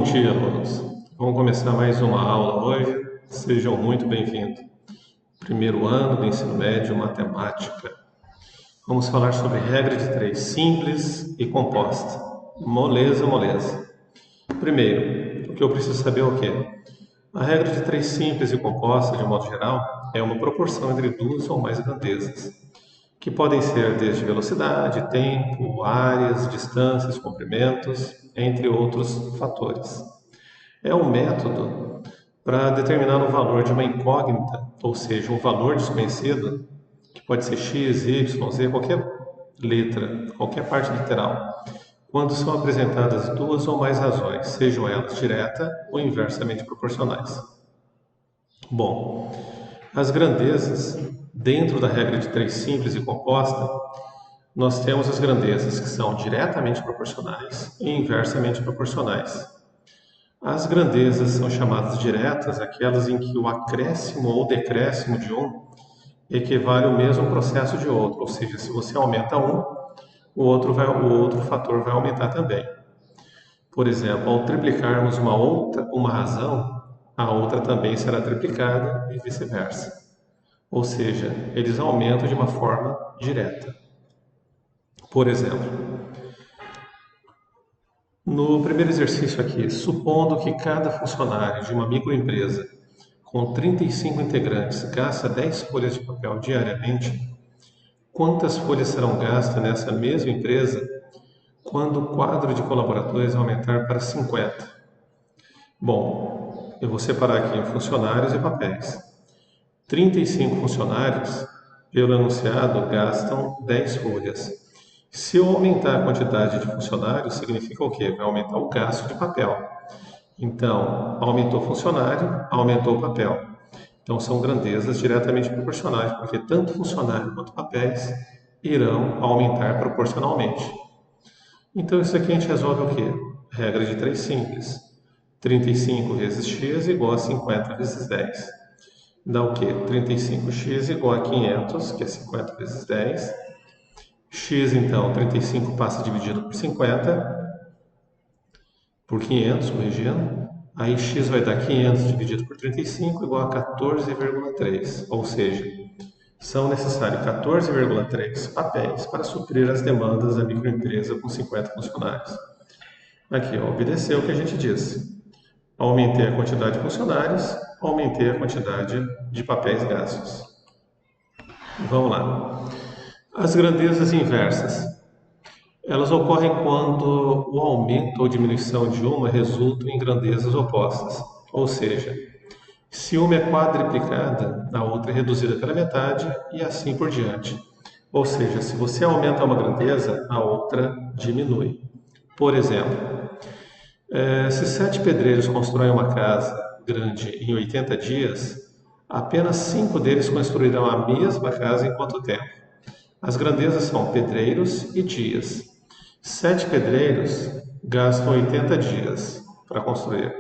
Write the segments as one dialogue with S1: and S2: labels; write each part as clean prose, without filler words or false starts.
S1: Bom dia, alunos. Vamos começar mais uma aula hoje. Sejam muito bem-vindos. Primeiro ano do ensino médio, matemática. Vamos falar sobre regra de três simples e composta. Moleza, moleza. Primeiro, o que eu preciso saber é o quê? A regra de três simples e composta, de modo geral, é uma proporção entre duas ou mais grandezas, que podem ser desde velocidade, tempo, áreas, distâncias, comprimentos, entre outros fatores. É um método para determinar o valor de uma incógnita, ou seja, um valor desconhecido, que pode ser x, y, z, qualquer letra, qualquer parte literal, quando são apresentadas duas ou mais razões, sejam elas direta ou inversamente proporcionais. Bom, as grandezas, dentro da regra de três simples e composta, nós temos as grandezas que são diretamente proporcionais e inversamente proporcionais. As grandezas são chamadas diretas aquelas em que o acréscimo ou decréscimo de um equivale ao mesmo processo de outro, ou seja, se você aumenta um, o outro fator vai aumentar também. Por exemplo, ao triplicarmos uma razão, a outra também será triplicada e vice-versa. Ou seja, eles aumentam de uma forma direta. Por exemplo, no primeiro exercício aqui, supondo que cada funcionário de uma microempresa com 35 integrantes gasta 10 folhas de papel diariamente, quantas folhas serão gastas nessa mesma empresa quando o quadro de colaboradores aumentar para 50? Bom, eu vou separar aqui em funcionários e papéis. 35 funcionários, pelo enunciado, gastam 10 folhas. Se eu aumentar a quantidade de funcionários, significa o quê? Vai aumentar o gasto de papel. Então, aumentou o funcionário, aumentou o papel. Então, são grandezas diretamente proporcionais, porque tanto funcionário quanto papéis irão aumentar proporcionalmente. Então, isso aqui a gente resolve o quê? Regra de três simples. 35 vezes x igual a 50 vezes 10. Dá o quê? 35x igual a 500, que é 50 vezes 10. X, então, 35 passa dividido por 50, por 500, corrigindo. Aí x vai dar 500 dividido por 35 igual a 14,3. Ou seja, são necessários 14,3 papéis para suprir as demandas da microempresa com 50 funcionários. Aqui, ó, obedeceu o que a gente disse. Aumentei a quantidade de funcionários, aumentei a quantidade de papéis gastos. Vamos lá. As grandezas inversas. Elas ocorrem quando o aumento ou diminuição de uma resulta em grandezas opostas. Ou seja, se uma é quadriplicada, a outra é reduzida pela metade e assim por diante. Ou seja, se você aumenta uma grandeza, a outra diminui. Por exemplo, se 7 pedreiros constroem uma casa grande em 80 dias, apenas 5 deles construirão a mesma casa em quanto tempo? As grandezas são pedreiros e dias. 7 pedreiros gastam 80 dias para construir.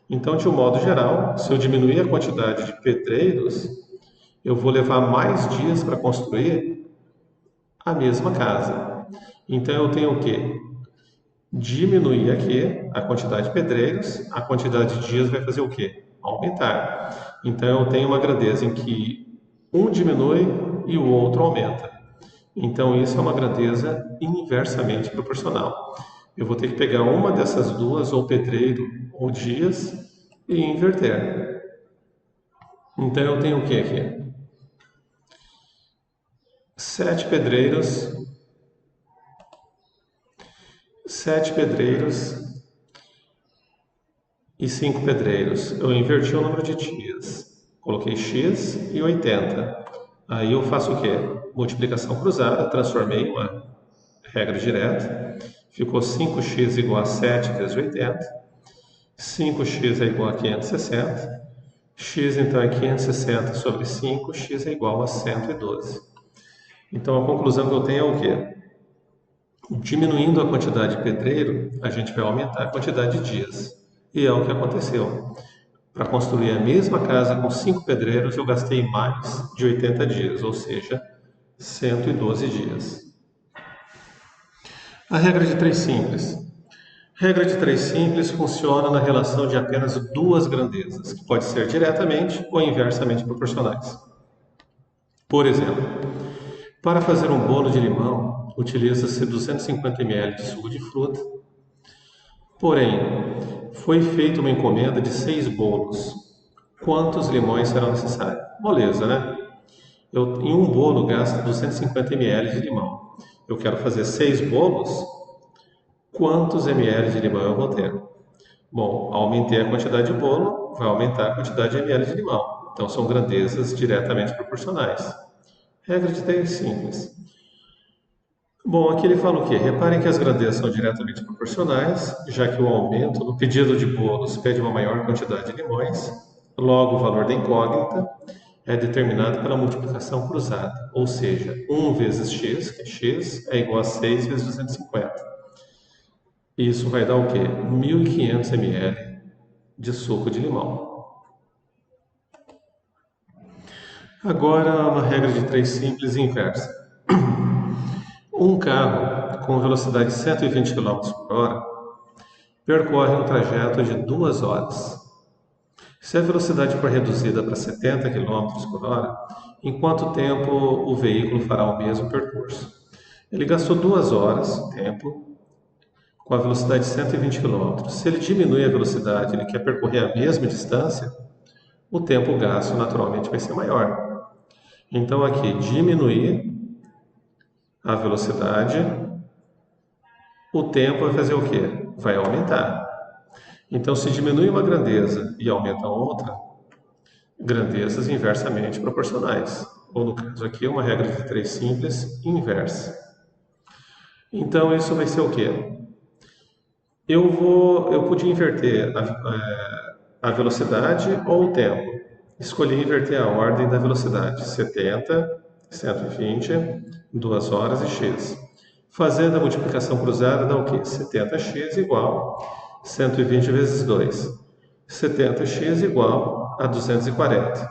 S1: Então, de um modo geral, se eu diminuir a quantidade de pedreiros, eu vou levar mais dias para construir a mesma casa. Então, eu tenho o quê? Diminuir aqui a quantidade de pedreiros, a quantidade de dias vai fazer o quê? Aumentar. Então, eu tenho uma grandeza em que um diminui e o outro aumenta. Então, isso é uma grandeza inversamente proporcional. Eu vou ter que pegar uma dessas duas, ou pedreiro ou dias, e inverter. Então, eu tenho o que aqui? 7 pedreiros, 7 pedreiros e 5 pedreiros. Eu inverti o número de dias. Coloquei x e 80. Aí eu faço o quê? Multiplicação cruzada, transformei em uma regra direta. Ficou 5x igual a 7 vezes 80. 5x é igual a 560. X então é 560 sobre 5, x é igual a 112. Então a conclusão que eu tenho é o quê? Diminuindo a quantidade de pedreiro, a gente vai aumentar a quantidade de dias. E é o que aconteceu. Para construir a mesma casa com 5 pedreiros, eu gastei mais de 80 dias, ou seja, 112 dias. A regra de três simples. Regra de 3 simples funciona na relação de apenas duas grandezas, que pode ser diretamente ou inversamente proporcionais. Por exemplo, para fazer um bolo de limão, utiliza-se 250 ml de suco de fruta. Porém, foi feita uma encomenda de 6 bolos. Quantos limões serão necessários? Moleza, né? Em um bolo gasta 250 ml de limão. Eu quero fazer 6 bolos. Quantos ml de limão eu vou ter? Bom, aumentei a quantidade de bolo, vai aumentar a quantidade de ml de limão. Então, são grandezas diretamente proporcionais. Regra de 3 simples. Bom, aqui ele fala o quê? Reparem que as grandezas são diretamente proporcionais, já que o aumento no pedido de bolos pede uma maior quantidade de limões. Logo, o valor da incógnita é determinado pela multiplicação cruzada, ou seja, 1 vezes x, que x é igual a 6 vezes 250. Isso vai dar o quê? 1.500 ml de suco de limão. Agora, uma regra de 3 simples inversa. Um carro com velocidade de 120 km por hora percorre um trajeto de 2 horas. Se a velocidade for reduzida para 70 km por hora, em quanto tempo o veículo fará o mesmo percurso? Ele gastou 2 horas, tempo, com a velocidade de 120 km. Se ele diminui a velocidade, ele quer percorrer a mesma distância, o tempo gasto naturalmente vai ser maior. Então aqui, diminuir a velocidade, o tempo vai fazer o quê? Vai aumentar. Então, se diminui uma grandeza e aumenta outra, grandezas inversamente proporcionais. Ou no caso aqui, uma regra de 3 simples inversa. Então, isso vai ser o quê? Eu podia inverter a velocidade ou o tempo. Escolhi inverter a ordem da velocidade. 70, 120, 2 horas e x. Fazendo a multiplicação cruzada dá o quê? 70x igual 120 vezes 2. 70x igual a 240.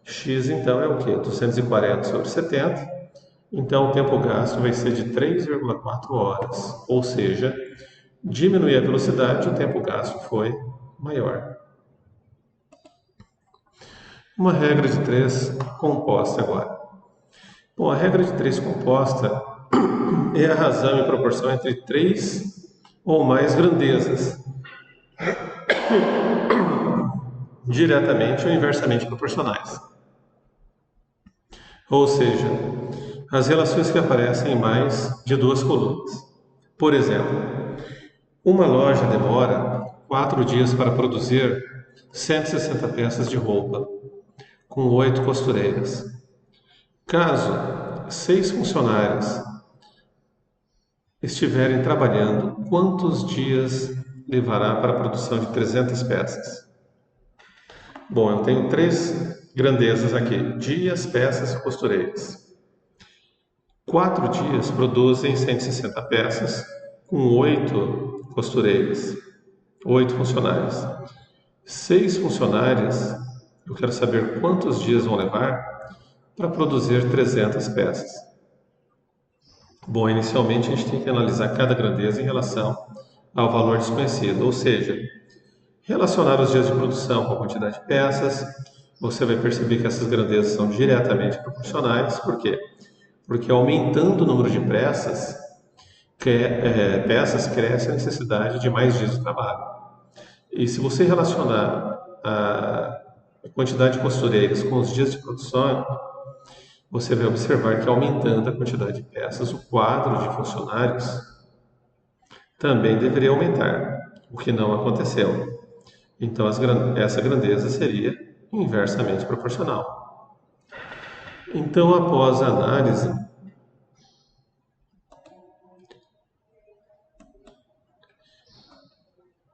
S1: X então é o quê? 240 sobre 70. Então o tempo gasto vai ser de 3,4 horas. Ou seja, diminuir a velocidade, o tempo gasto foi maior. Uma regra de 3 composta agora. Bom, a regra de 3 composta é a razão e proporção entre 3 ou mais grandezas, diretamente ou inversamente proporcionais. Ou seja, as relações que aparecem em mais de 2 colunas. Por exemplo, uma loja demora 4 dias para produzir 160 peças de roupa, com 8 costureiras. Caso 6 funcionários estiverem trabalhando, quantos dias levará para a produção de 300 peças? Bom, eu tenho 3 grandezas aqui: dias, peças e costureiras. 4 dias produzem 160 peças com 8 costureiras, 8 funcionários. 6 funcionários, eu quero saber quantos dias vão levar para produzir 300 peças. Bom, inicialmente a gente tem que analisar cada grandeza em relação ao valor desconhecido, ou seja, relacionar os dias de produção com a quantidade de peças. Você vai perceber que essas grandezas são diretamente proporcionais. Por quê? Porque aumentando o número de peças cresce a necessidade de mais dias de trabalho. E se você relacionar a quantidade de costureiras com os dias de produção, você vai observar que aumentando a quantidade de peças, o quadro de funcionários também deveria aumentar, o que não aconteceu. Então, essa grandeza seria inversamente proporcional. Então, após a análise,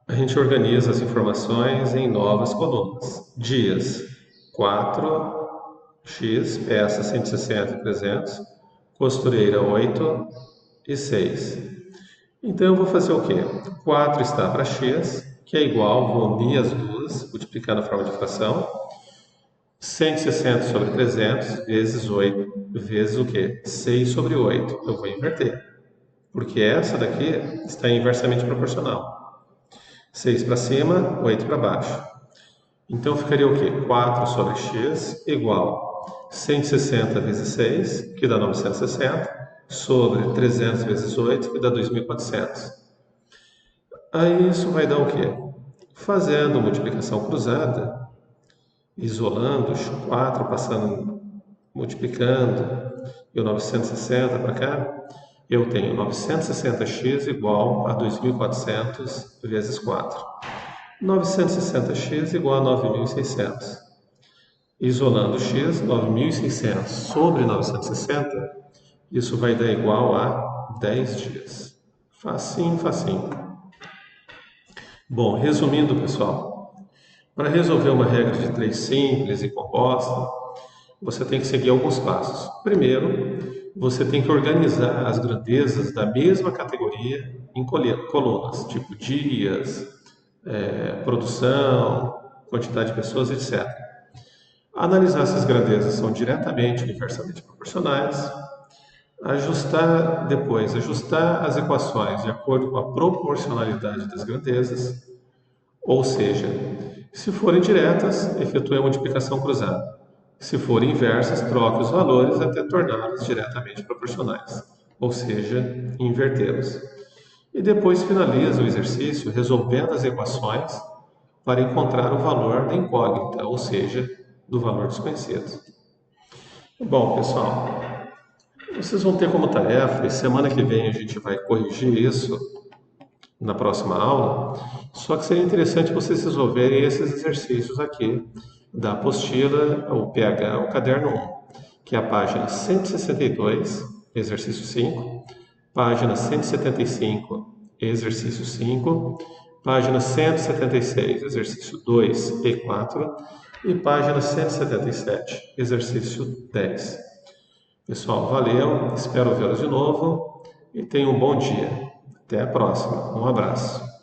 S1: a gente organiza as informações em novas colunas. Dias: 4, x, peça 160 e 300, costureira 8 e 6. Então eu vou fazer o quê? 4 está para x, que é igual, vou unir as duas, multiplicar na forma de fração, 160 sobre 300 vezes 8, vezes o quê? 6 sobre 8. Eu vou inverter, porque essa daqui está inversamente proporcional. 6 para cima, 8 para baixo. Então ficaria o quê? 4 sobre x igual 160 vezes 6, que dá 960, sobre 300 vezes 8, que dá 2.400. Aí isso vai dar o quê? Fazendo multiplicação cruzada, isolando os 4, passando, multiplicando, e o 960 para cá, eu tenho 960x igual a 2.400 vezes 4. 960x igual a 9.600. Isolando x, 9.600 sobre 960, isso vai dar igual a 10 dias. Facinho, facinho. Bom, resumindo, pessoal, para resolver uma regra de 3 simples e composta, você tem que seguir alguns passos. Primeiro, você tem que organizar as grandezas da mesma categoria em colunas, tipo dias, produção, quantidade de pessoas, etc. Analisar essas grandezas são diretamente universalmente proporcionais. Ajustar as equações de acordo com a proporcionalidade das grandezas, ou seja, se forem diretas, efetue a multiplicação cruzada. Se forem inversas, troque os valores até torná-las diretamente proporcionais, ou seja, invertê-los. E depois finaliza o exercício resolvendo as equações para encontrar o valor da incógnita, ou seja, do valor desconhecido. Bom, pessoal, vocês vão ter como tarefa, e semana que vem a gente vai corrigir isso na próxima aula, só que seria interessante vocês resolverem esses exercícios aqui da apostila, o PH, o caderno 1, que é a página 162, exercício 5, página 175, exercício 5, página 176, exercício 2 e 4, e página 177, exercício 10. Pessoal, valeu, espero vê-los de novo e tenham um bom dia. Até a próxima. Um abraço.